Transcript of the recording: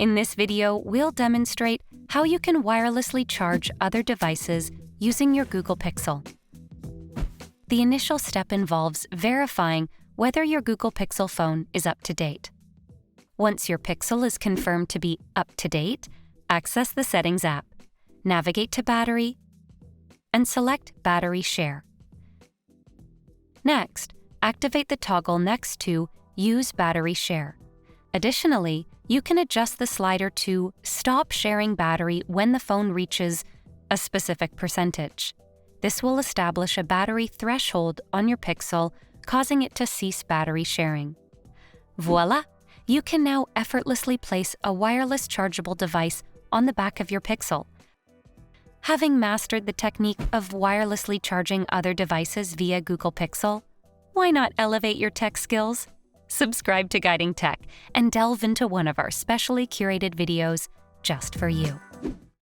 In this video, we'll demonstrate how you can wirelessly charge other devices using your Google Pixel. The initial step involves verifying whether your Google Pixel phone is up to date. Once your Pixel is confirmed to be up to date, access the Settings app, navigate to Battery, and select Battery Share. Next, activate the toggle next to Use Battery Share. Additionally, you can adjust the slider to stop sharing battery when the phone reaches a specific percentage. This will establish a battery threshold on your Pixel, causing it to cease battery sharing. Voila! You can now effortlessly place a wireless chargeable device on the back of your Pixel. Having mastered the technique of wirelessly charging other devices via Google Pixel, why not elevate your tech skills? Subscribe to Guiding Tech and delve into one of our specially curated videos just for you.